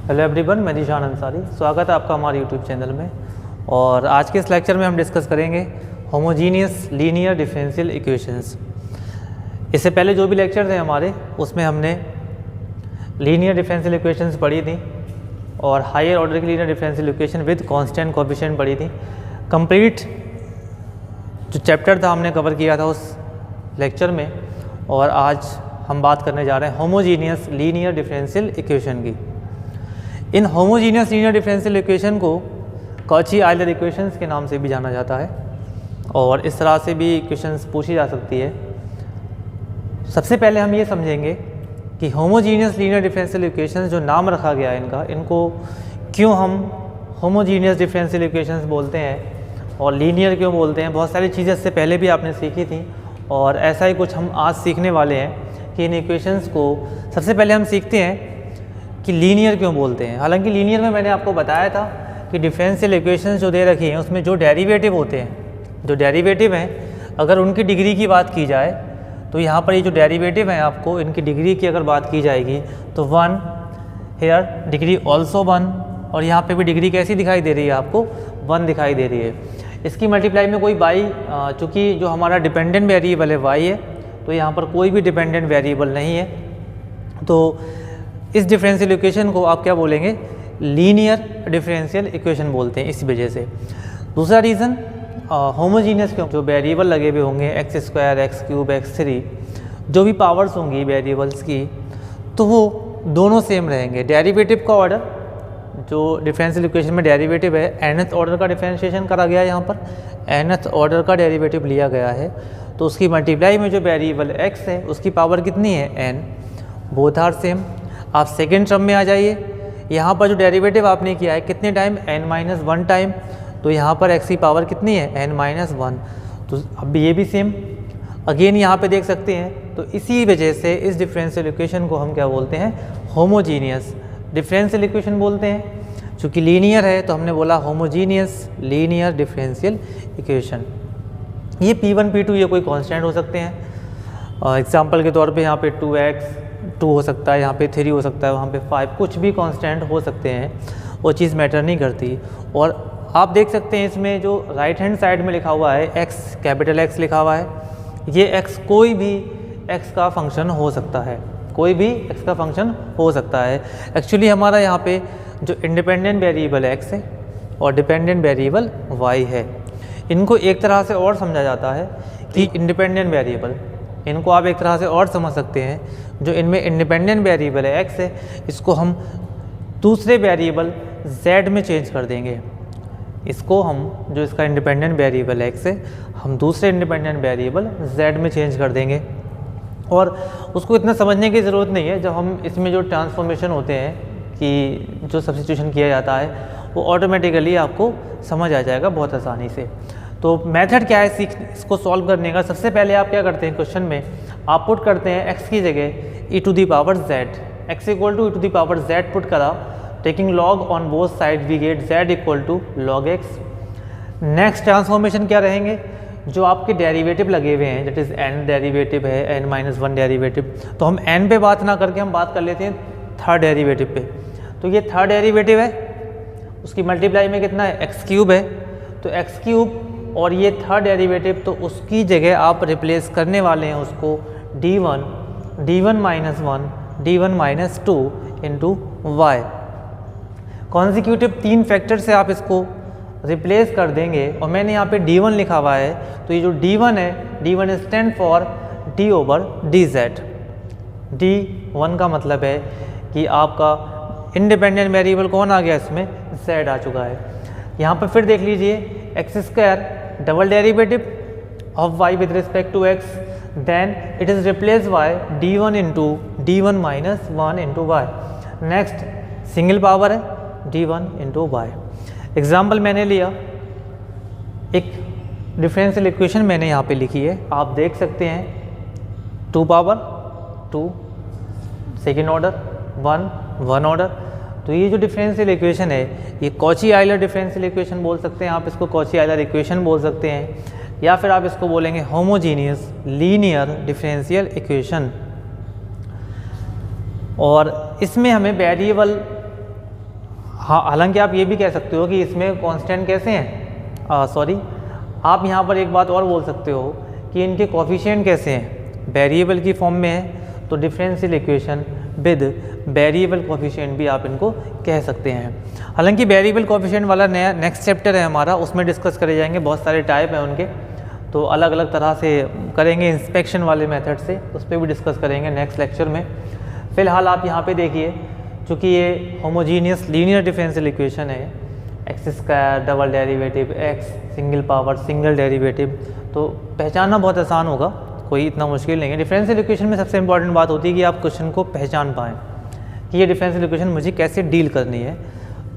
Hello everyone, मैं निशान अंसारी। स्वागत है आपका हमारे यूट्यूब चैनल में। और आज के इस लेक्चर में हम डिस्कस करेंगे होमोजीनियस लीनियर डिफरेंशियल इक्वेशंस। इससे पहले जो भी लेक्चर थे हमारे, उसमें हमने लीनियर डिफरेंशियल इक्वेशंस पढ़ी थी और हायर ऑर्डर की linear differential equation with constant coefficient पढ़ी थी। कंप्लीट जो चैप्टर था हमने कवर किया था उस लेक्चर में। और आज हम बात करने जा रहे हैं होमोजीनियस लीनियर डिफरेंशियल इक्वेशन की। इन होमोजीनियस लीनियर डिफरेंशियल इक्वेशन को कॉची आयलर इक्वेशंस के नाम से भी जाना जाता है और इस तरह से भी इक्वेशंस पूछी जा सकती है। सबसे पहले हम ये समझेंगे कि होमोजीनियस लीनियर डिफरेंशियल इक्वेशंस जो नाम रखा गया है इनको क्यों हम होमोजीनियस डिफरेंशियल इक्वेशंस बोलते हैं और लीनियर क्यों बोलते हैं। बहुत सारी चीज़ें इससे पहले भी आपने सीखी थी और ऐसा ही कुछ हम आज सीखने वाले हैं कि इन इक्वेशंस को सबसे पहले हम सीखते हैं कि लीनियर क्यों बोलते हैं। हालांकि लीनियर में मैंने आपको बताया था कि डिफरेंशियल इक्वेशंस जो दे रखी हैं उसमें जो डेरिवेटिव होते हैं, जो डेरिवेटिव हैं, अगर उनकी डिग्री की बात की जाए तो यहाँ पर ये जो डेरिवेटिव हैं आपको इनकी डिग्री की अगर बात की जाएगी तो 1 हेयर डिग्री ऑल्सो 1, और यहाँ पे भी डिग्री कैसी दिखाई दे रही है आपको 1 दिखाई दे रही है। इसकी मल्टीप्लाई में कोई y, चूँकि जो हमारा डिपेंडेंट वेरिएबल है y है, तो यहाँ पर कोई भी डिपेंडेंट वेरिएबल नहीं है। तो इस डिफरेंशियल इक्वेशन को आप क्या बोलेंगे, लीनियर डिफरेंशियल इक्वेशन बोलते हैं इस वजह से। दूसरा रीज़न होमोजीनियस क्यों, जो वेरिएबल लगे हुए होंगे x², x³ x3, जो भी पावर्स होंगी वेरिएबल्स की, तो वो दोनों सेम रहेंगे। डेरिवेटिव का ऑर्डर, जो डिफरेंशियल इक्वेशन में डेरिवेटिव है, nth ऑर्डर का डिफरेंशिएशन करा गया है, यहाँ पर nth ऑर्डर का डेरिवेटिव लिया गया है, तो उसकी मल्टीप्लाई में जो वेरिएबल x है उसकी पावर कितनी है, n। Both are same. आप सेकेंड टर्म में आ जाइए, यहाँ पर जो डेरिवेटिव आपने किया है कितने टाइम, n-1 टाइम, तो यहाँ पर x की पावर कितनी है, n-1। तो अब ये भी सेम अगेन यहाँ पे देख सकते हैं। तो इसी वजह से इस डिफरेंशियल इक्वेशन को हम क्या बोलते हैं, होमोजीनियस डिफरेंशियल इक्वेशन बोलते हैं। चूँकि लीनियर है तो हमने बोला होमोजीनियस लीनियर डिफरेंशियल इक्वेशन। ये P1 P2 ये कोई कांस्टेंट हो सकते हैं। एग्जांपल के तौर पे यहाँ पे 2x 2 हो सकता है, यहाँ पे 3 हो सकता है, वहाँ पे 5, कुछ भी कांस्टेंट हो सकते हैं, वो चीज़ मैटर नहीं करती। और आप देख सकते हैं इसमें जो राइट हैंड साइड में लिखा हुआ है x, कैपिटल X लिखा हुआ है, ये x कोई भी x का फंक्शन हो सकता है, कोई भी x का फंक्शन हो सकता है। एक्चुअली हमारा यहाँ पे जो इंडिपेंडेंट वेरिएबल x है और डिपेंडेंट वेरिएबल y है, इनको एक तरह से और समझा जाता है कि इंडिपेंडेंट वेरिएबल, इनको आप एक तरह से और समझ सकते हैं, जो इनमें इंडिपेंडेंट वेरिएबल है x है, इसको हम दूसरे वेरिएबल z में चेंज कर देंगे। इसको हम, जो इसका इंडिपेंडेंट वेरिएबल x है, हम दूसरे इंडिपेंडेंट वेरिएबल z में चेंज कर देंगे। और उसको इतना समझने की ज़रूरत नहीं है, जब हम इसमें जो ट्रांसफॉर्मेशन होते हैं कि जो सब्स्टिट्यूशन किया जाता है वो ऑटोमेटिकली आपको समझ आ जाएगा बहुत आसानी से। तो मेथड क्या है इसको सॉल्व करने का। सबसे पहले आप क्या करते हैं, क्वेश्चन में आप पुट करते हैं x की जगह e⁻z, x = e⁻z पुट करा, taking log on both side we get z = log x। Next transformation क्या रहेंगे, जो आपके डेरिवेटिव लगे हुए हैं, दैट इज n डेरिवेटिव है, n-1 डेरिवेटिव, तो हम n पे बात ना करके हम बात कर लेते हैं थर्ड डेरिवेटिव पे। तो ये थर्ड डेरिवेटिव है, उसकी मल्टीप्लाई में कितना है, x³ है, तो x³ और ये थर्ड डेरिवेटिव, तो उसकी जगह आप रिप्लेस करने वाले हैं उसको d1 - 2 into y। Consecutive 3 factor से आप इसको रिप्लेस कर देंगे। और मैंने यहाँ पे d1 लिखा हुआ है, तो ये जो d1 है, d1 is stand for d/dz। d1 का मतलब है कि आपका इंडिपेंडेंट वेरिएबल कौन आ गया, इसमें z आ चुका है। यहाँ पर फिर देख लीजिए, x² double derivative of y with respect to x, then it is replace by d1 into d1 - 1 into y। Next single power है d1 इंटू y। एग्जाम्पल मैंने लिया, एक डिफरेंशियल इक्वेशन मैंने यहाँ पे लिखी है, आप देख सकते हैं 2 पावर 2, सेकेंड ऑर्डर 1 ऑर्डर। तो ये जो डिफरेंशियल इक्वेशन है, ये कॉची आयलर डिफरेंशियल इक्वेशन बोल सकते हैं, आप इसको कॉची आयलर इक्वेशन बोल सकते हैं, या फिर आप इसको बोलेंगे होमोजीनियस लीनियर डिफरेंशियल इक्वेशन। और इसमें हमें वेरिएबल हाँ, हालांकि आप ये भी कह सकते हो कि इसमें कांस्टेंट कैसे हैं, सॉरी, आप यहाँ पर एक बात और बोल सकते हो कि इनके कोफिशिएंट कैसे हैं, वेरिएबल की फॉर्म में है तो differential equation with variable coefficient भी आप इनको कह सकते हैं। हालांकि वेरिएबल कोफिशिएंट वाला नया नेक्स्ट चैप्टर है हमारा, उसमें डिस्कस करे जाएंगे, बहुत सारे टाइप हैं उनके, तो अलग अलग तरह से करेंगे इंस्पेक्शन वाले मेथड से, उस पर भी डिस्कस करेंगे नेक्स्ट लेक्चर में। फ़िलहाल आप यहाँ पे देखिए, चूँकि ये होमोजीनियस लीनियर डिफरेंशियल इक्वेशन है, x square double derivative x single power single derivative, तो पहचानना बहुत आसान होगा, कोई इतना मुश्किल नहीं है। डिफरेंशियल इक्वेशन में सबसे इंपॉर्टेंट बात होती है कि आप क्वेश्चन को पहचान पाएँ कि ये डिफरेंशियल इक्वेशन मुझे कैसे डील करनी है।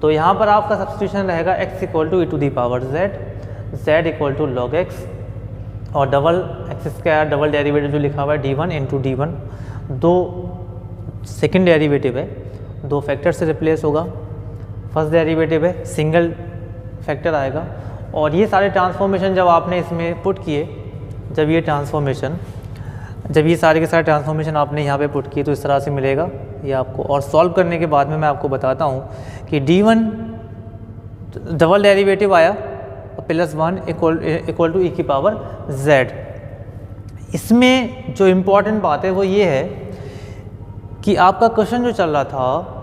तो यहाँ पर आपका सब्स्टिट्यूशन रहेगा x equal to e⁻z, z equal to log x, और double X square double derivative जो लिखा हुआ है d1 इंटू d1, दो सेकेंड डेरिवेटिव है, दो फैक्टर से रिप्लेस होगा, फर्स्ट डेरिवेटिव है सिंगल फैक्टर आएगा, और ये सारे ट्रांसफॉर्मेशन जब आपने इसमें पुट किए, जब ये सारे के सारे ट्रांसफॉर्मेशन आपने यहाँ पे पुट किए तो इस तरह से मिलेगा ये आपको। और सॉल्व करने के बाद में मैं आपको बताता हूँ कि d1 डबल डेरिवेटिव आया +1 इक्वल टू e⁻z। इसमें जो इम्पोर्टेंट बात है वो ये है कि आपका क्वेश्चन जो चल रहा था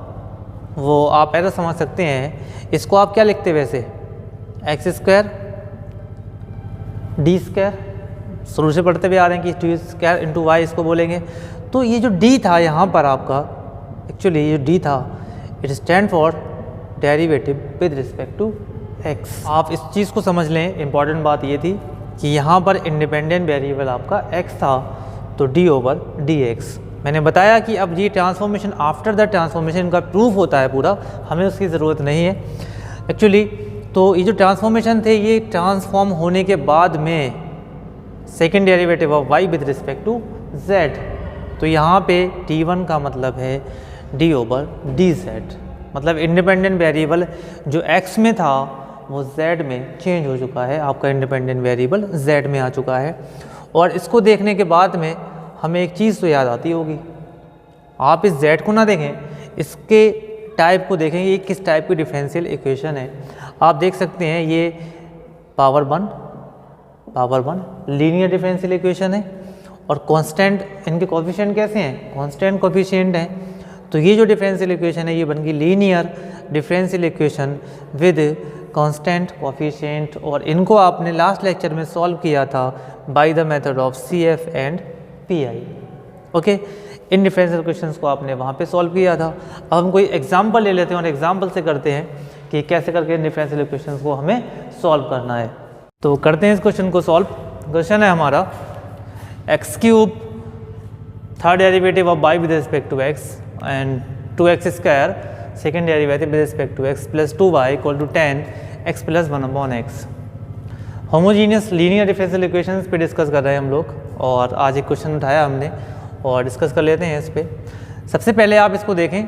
वो आप ऐसा समझ सकते हैं, इसको आप क्या लिखते वैसे, एक्स स्क्वायर डी स्क्वायर, शुरू से पढ़ते हुए आ रहे हैं कि टी स्क्वायर इंटू वाई इसको बोलेंगे। तो ये जो डी था यहाँ पर आपका, एक्चुअली ये डी था, it stand for derivative with respect to X. आप इस चीज़ को समझ लें, इंपॉर्टेंट बात ये थी कि यहाँ पर इंडिपेंडेंट वेरिएबल आपका एक्स था, तो डी ओवर डी एक्स। मैंने बताया कि अब ये ट्रांसफॉर्मेशन आफ्टर द ट्रांसफॉर्मेशन का प्रूफ होता है पूरा, हमें उसकी ज़रूरत नहीं है एक्चुअली। तो ये जो ट्रांसफॉर्मेशन थे ये ट्रांसफॉर्म होने के बाद में second derivative of y with respect to z, तो यहाँ पे d1 का मतलब है d ओवर dz, मतलब इंडिपेंडेंट वेरिएबल जो x में था वो z में चेंज हो चुका है, आपका इंडिपेंडेंट वेरिएबल z में आ चुका है। और इसको देखने के बाद में हमें एक चीज़ तो याद आती होगी, आप इस z को ना देखें, इसके टाइप को देखें, ये किस टाइप की डिफरेंशियल इक्वेशन है। आप देख सकते हैं ये power one linear differential equation है, और कांस्टेंट इनके कोफिशिएंट कैसे हैं, कांस्टेंट कोफिशिएंट हैं। तो ये जो डिफरेंशियल इक्वेशन है ये बन गई linear differential equation with constant coefficient, और इनको आपने लास्ट लेक्चर में सॉल्व किया था by the method of CF and PI। Okay, in differential equations को आपने वहाँ पे सॉल्व किया था। अब हम कोई एग्जांपल ले लेते हैं और एग्जांपल से करते हैं कि कैसे करके डिफरेंशियल इक्वेशंस को हमें सॉल्व करना है। तो करते हैं इस क्वेश्चन को सॉल्व। क्वेश्चन है हमारा x³ third derivative of y with respect to x and 2x square second derivative with respect to x plus 2y equal to 10x plus 1/x। Homogeneous linear differential equations पे discuss कर रहे हैं हम लोग, और आज एक क्वेश्चन उठाया हमने और डिस्कस कर लेते हैं इस पर। सबसे पहले आप इसको देखें,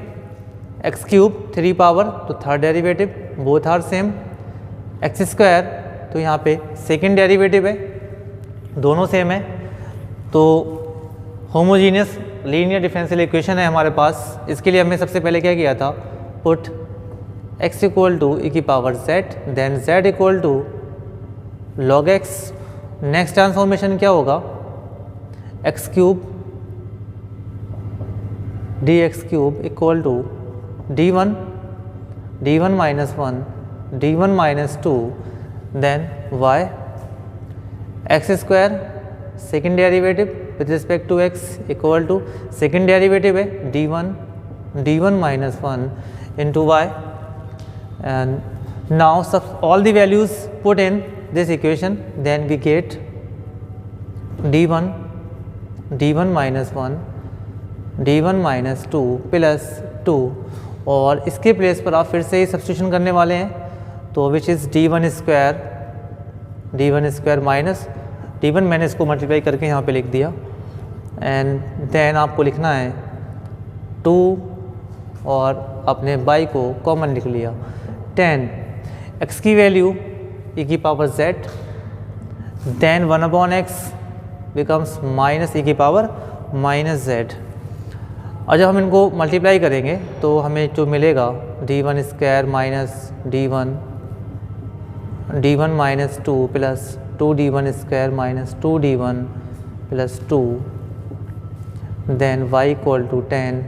x³ 3 पावर तो third derivative, both are same, x square तो यहाँ पे सेकेंड डेरिवेटिव है, दोनों सेम है। तो होमोजीनियस लीनियर डिफरेंशियल इक्वेशन है हमारे पास। इसके लिए हमने सबसे पहले क्या किया था, put x equal to e⁻z, then z equal to log x। Next transformation क्या होगा, x³ dx³ equal to d1 minus 1 d1 minus 2 then y, x square second derivative with respect to x equal to second derivative है d1 minus 1 into y, and now सब all the values put in this equation, then we get d1 minus 1 d1 minus 2 plus 2, और इसके place पर आप फिर से ही substitution करने वाले हैं, तो which is d1 square minus d1, मैंने इसको मल्टीप्लाई करके यहाँ पे लिख दिया, एंड देन आपको लिखना है 2 और अपने y को कॉमन लिख लिया 10, x की value e⁻z, then 1/x becomes minus e⁻z। और जब हम इनको मल्टीप्लाई करेंगे तो हमें जो मिलेगा d1 square minus d1 minus 2 plus 2d1 square minus 2d1 plus 2, then y equal to 10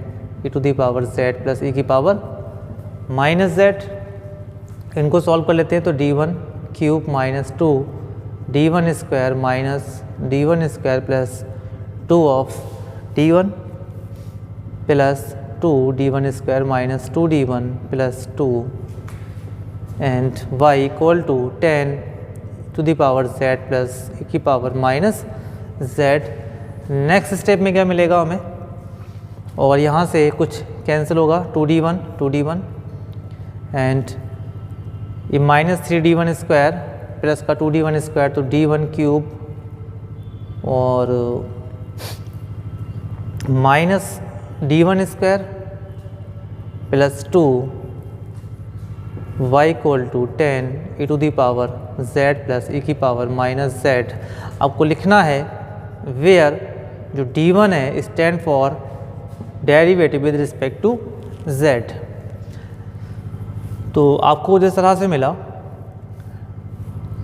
e to the power z plus e की पावर माइनस z। इनको सॉल्व कर लेते हैं तो d1 cube minus 2 d1 square minus d1 square plus 2 of d1 plus 2 d1 square minus 2d1 plus 2 and y equal to 10 to the power z plus e की power minus z। Next step में क्या मिलेगा हमें, और यहाँ से कुछ cancel होगा, 2d1 एंड ये माइनस 3d1 स्क्वायर प्लस का 2d1 स्क्वायर तो d1 क्यूब और minus d1 square plus 2 y equal to 10 e to the power z plus e की पावर माइनस z। आपको लिखना है वेयर जो d1 है stand for derivative with respect to z। तो आपको जिस तरह से मिला,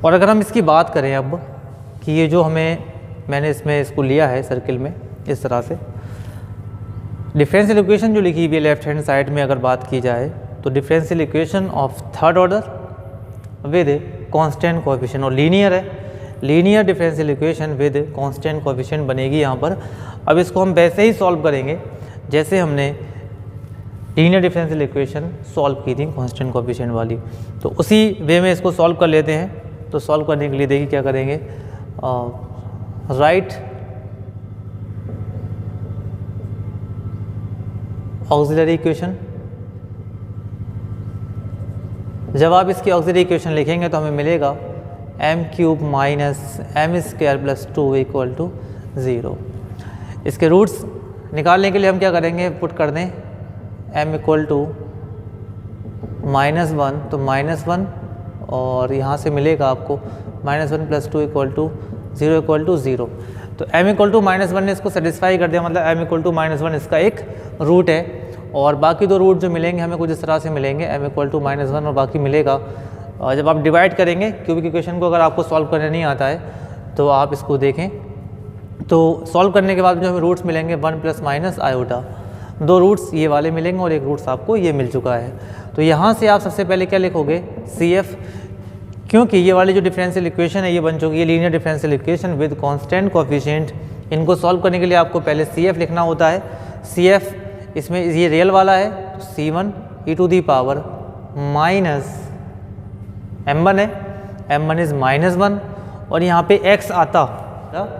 और अगर हम इसकी बात करें अब कि ये जो मैंने इसमें इसको लिया है सर्किल में इस तरह से, डिफरेंशियल इक्वेशन जो लिखी हुई है लेफ्ट हैंड साइड में अगर बात की जाए तो differential equation of third order with constant coefficient, और लीनियर है, linear differential equation with constant coefficient बनेगी यहाँ पर। अब इसको हम वैसे ही सॉल्व करेंगे जैसे हमने लीनियर डिफरेंशियल इक्वेशन सॉल्व की थी कांस्टेंट कोएफिशिएंट वाली, तो उसी वे में इसको सॉल्व कर लेते हैं। तो सॉल्व करने के लिए देखिए क्या करेंगे, राइट ऑक्सिलरी इक्वेशन। जब आप इसकी ऑक्सिलरी इक्वेशन लिखेंगे तो हमें मिलेगा m cube minus m square plus 2 equal to 0। इसके रूट्स निकालने के लिए हम क्या करेंगे, पुट कर दें m इक्वल टू -1 तो -1, और यहाँ से मिलेगा आपको -1 plus 2 equal to 0 equal to 0। तो m इक्वल टू -1 ने इसको सेटिस्फाई कर दिया, मतलब m इक्वल टू -1 इसका एक रूट है, और बाकी दो रूट जो मिलेंगे हमें कुछ इस तरह से मिलेंगे, m इक्वल टू -1 और बाकी मिलेगा। और जब आप डिवाइड करेंगे क्यूबिक इक्वेशन को, अगर आपको सॉल्व करने नहीं आता है तो आप इसको देखें, तो सॉल्व करने के बाद जो हमें रूट्स मिलेंगे 1 प्लस माइनस आयोटा, दो रूट्स ये वाले मिलेंगे और एक रूट्स आपको ये मिल चुका है। तो यहाँ से आप सबसे पहले क्या लिखोगे, CF, क्योंकि ये वाली जो डिफरेंशियल इक्वेशन है ये बन चुकी है linear differential equation with constant coefficient. इनको सॉल्व करने के लिए आपको पहले CF लिखना होता है। CF इसमें ये रियल वाला है, तो C1 e to the power minus m1 है, m1 इज़ -1, और यहाँ पे x आता,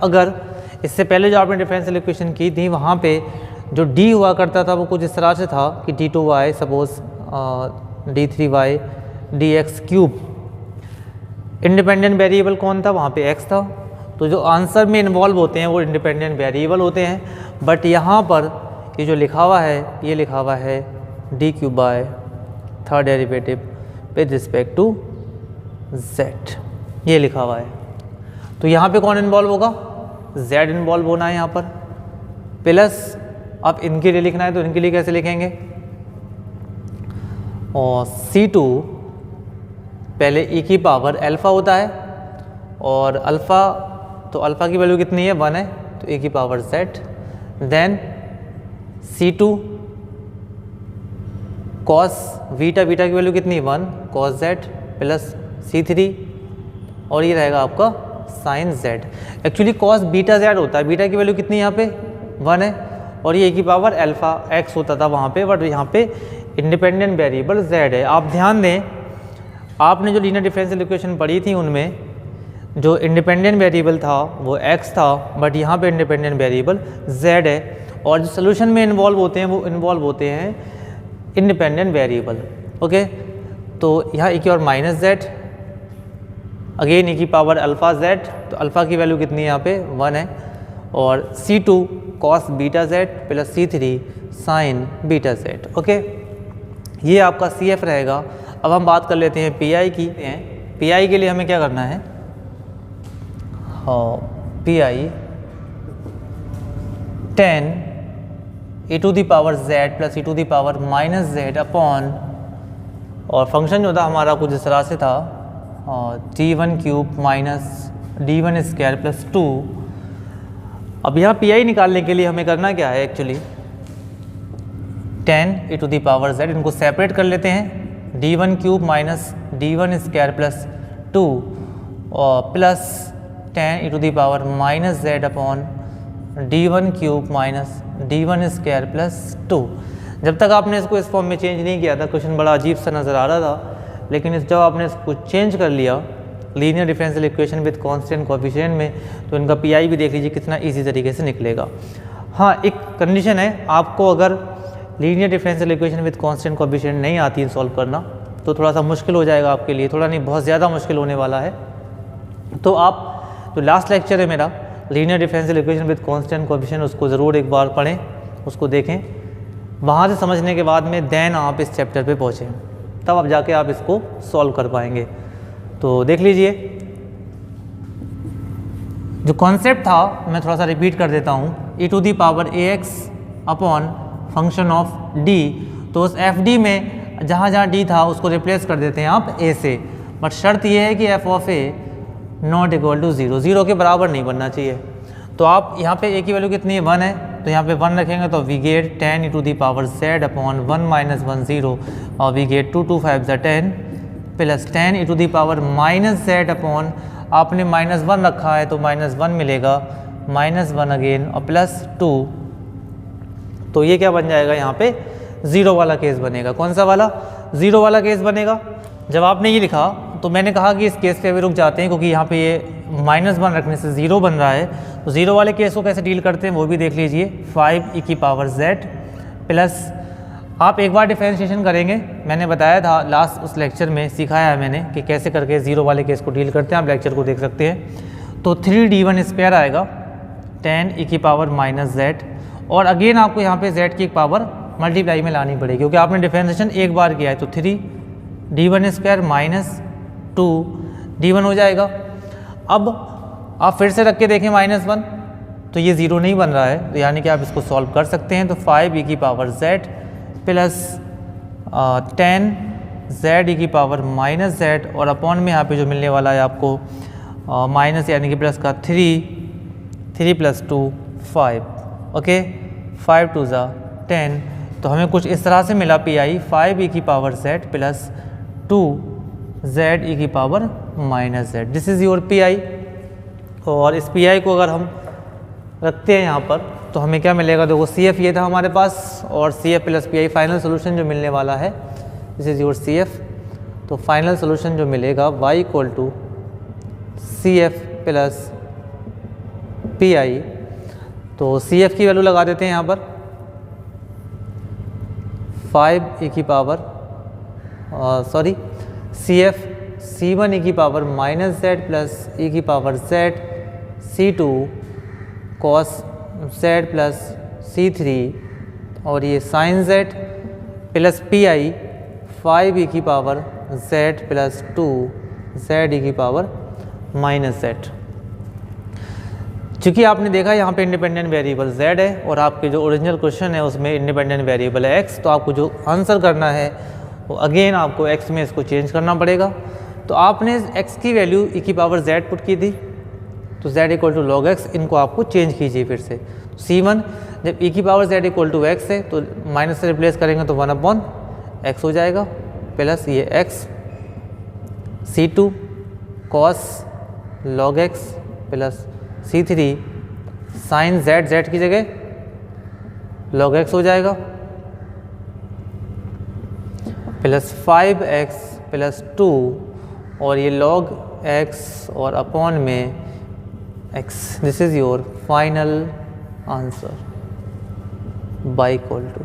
अगर इससे पहले जो आपने डिफरेंशियल इक्वेशन की थी वहाँ पे जो d हुआ करता था वो कुछ इस तरह से था कि d2y suppose d3y dx cube. Independent variable कौन था, वहाँ पे x था। तो जो आंसर में इन्वॉल्व होते हैं वो इंडिपेंडेंट वेरिएबल होते हैं, बट यहाँ पर ये जो लिखा हुआ है ये लिखा हुआ है d³ by third derivative with respect to z, ये लिखा हुआ है। तो यहाँ पे कौन इन्वॉल्व होगा, z इन्वॉल्व होना है यहाँ पर, प्लस अब इनके लिए लिखना है तो इनके लिए कैसे लिखेंगे, और C2 पहले e की पावर अल्फ़ा होता है, और अल्फ़ा तो अल्फ़ा की वैल्यू कितनी है 1 है, तो e की power z, then C2 cos beta, beta की वैल्यू कितनी 1 cos z प्लस C3, और ये रहेगा आपका sin z। Actually cos beta z होता है, बीटा की वैल्यू कितनी यहाँ पे 1 है, और ये की पावर अल्फ़ा x होता था वहाँ पे, बट यहाँ पे इंडिपेंडेंट वेरिएबल z है। आप ध्यान दें, आपने जो लीनियर डिफरेंशियल इक्वेशन पढ़ी थी उनमें जो इंडिपेंडेंट वेरिएबल था वो x था, बट यहाँ पे इंडिपेंडेंट वेरिएबल z है, और जो सोल्यूशन में इन्वॉल्व होते हैं वो इन्वॉल्व होते हैं इंडिपेंडेंट वेरिएबल। ओके, तो यहाँ e की और माइनस z, अगेन e की पावर अल्फ़ा z, तो अल्फ़ा की वैल्यू कितनी है यहाँ पे 1 है, और C2 cos beta z plus C3 sin beta z। Okay, ये आपका CF रहेगा। अब हम बात कर लेते हैं PI की। PI के लिए हमें क्या करना है, PI 10 e to the power z plus e to the power minus z upon और फंक्शन जो था हमारा कुछ इस तरह से था d1 cube minus d1 square plus 2। अब यहाँ पी आई निकालने के लिए हमें करना क्या है actually 10 e to the power z, इनको सेपरेट कर लेते हैं d1 cube minus d1 square plus 2 और plus 10 e to the power minus z upon d1 cube minus d1 square plus 2। जब तक आपने इसको इस फॉर्म में चेंज नहीं किया था क्वेश्चन बड़ा अजीब सा नज़र आ रहा था, लेकिन जब आपने इसको चेंज कर लिया linear differential equation with constant coefficient में, तो इनका पीआई भी देख लीजिए कितना इजी तरीके से निकलेगा। हाँ, एक कंडीशन है, आपको अगर linear differential equation with constant coefficient नहीं आती है सॉल्व करना तो थोड़ा सा मुश्किल हो जाएगा आपके लिए, थोड़ा नहीं बहुत ज़्यादा मुश्किल होने वाला है। तो आप जो लास्ट लेक्चर है मेरा linear differential equation with constant coefficient, उसको ज़रूर एक बार पढ़ें, उसको देखें, वहाँ से समझने के बाद में देन आप इस चैप्टर पे पहुँचें, तब आप जाके आप इसको सॉल्व कर पाएंगे। तो देख लीजिए जो कॉन्सेप्ट था मैं थोड़ा सा रिपीट कर देता हूँ, e to the power ax upon function of d। तो उस एफ डी में जहाँ जहाँ d था उसको रिप्लेस कर देते हैं आप a से, बट शर्त ये है कि f of a not equal to 0, 0 के बराबर नहीं बनना चाहिए। तो आप यहाँ पे a की वैल्यू कितनी है 1 है, तो यहाँ पे 1 रखेंगे तो we get 10 e to the power z upon 1 minus 1 0 और we get 2 2 5 10 plus 10 e to the power minus z upon, आपने -1 रखा है तो -1 मिलेगा, -1 अगेन और प्लस 2। तो ये क्या बन जाएगा, यहाँ पे 0 वाला केस बनेगा। कौन सा वाला, 0 वाला केस बनेगा। जब आपने ये लिखा तो मैंने कहा कि इस केस पे अभी रुक जाते हैं, क्योंकि यहाँ पे ये -1 रखने से 0 बन रहा है। तो 0 वाले केस को कैसे डील करते हैं वो भी देख लीजिए, 5 e की पावर z प्लस, आप एक बार डिफरेंशिएशन करेंगे, मैंने बताया था लास्ट उस लेक्चर में, सिखाया है मैंने कि कैसे करके 0 वाले केस को डील करते हैं, आप लेक्चर को देख सकते हैं। तो 3d1 स्क्वायर आएगा 10 e की पावर माइनस z, और अगेन आपको यहाँ पे z की पावर मल्टीप्लाई में लानी पड़ेगी, क्योंकि आपने डिफरेंशिएशन एक बार किया है। तो 3d1 स्क्वायर माइनस 2d1 हो जाएगा। अब आप फिर से रख के देखें -1, तो ये 0 नहीं बन रहा है, तो यानी कि आप इसको सॉल्व कर सकते हैं। तो 5 e की power z plus 10 z e की पावर माइनस z, और अपॉन में यहाँ पे जो मिलने वाला है आपको माइनस यानी कि प्लस का 3 प्लस 2 5, ओके 5 2 ज़ा 10। तो हमें कुछ इस तरह से मिला पी आई 5 e की power z plus 2 z e की power minus z, this is your P I. और इस पी आई को अगर हम रखते हैं यहाँ पर तो हमें क्या मिलेगा, देखो सी एफ ये था हमारे पास, और C F plus P I final solution जो मिलने वाला है, this is your C F. तो फाइनल सोल्यूशन जो मिलेगा y equal to C F plus P I. तो सी एफ की वैल्यू लगा देते हैं यहाँ पर 5 e की power sorry C F c1 e की power minus z plus e की power z, c2 cos z plus c3, और ये sine z plus P I 5 e की power z plus 2 z e की पावर माइनस z। चूँकि आपने देखा यहाँ पे इंडिपेंडेंट वेरिएबल z है और आपके जो ओरिजिनल क्वेश्चन है उसमें इंडिपेंडेंट वेरिएबल है x, तो आपको जो आंसर करना है वो अगेन आपको x में इसको चेंज करना पड़ेगा। तो आपने x की वैल्यू e की पावर z पुट की थी, तो z equal to log x, इनको आपको चेंज कीजिए फिर से। c1 जब e की power z equal to x है तो माइनस से रिप्लेस करेंगे तो 1 अपॉन x हो जाएगा, प्लस ये x, c2 cos log x plus c3 sine z की जगह log x हो जाएगा, प्लस 5x प्लस 2, और ये log x और अपॉन में x, this is your final answer y equal to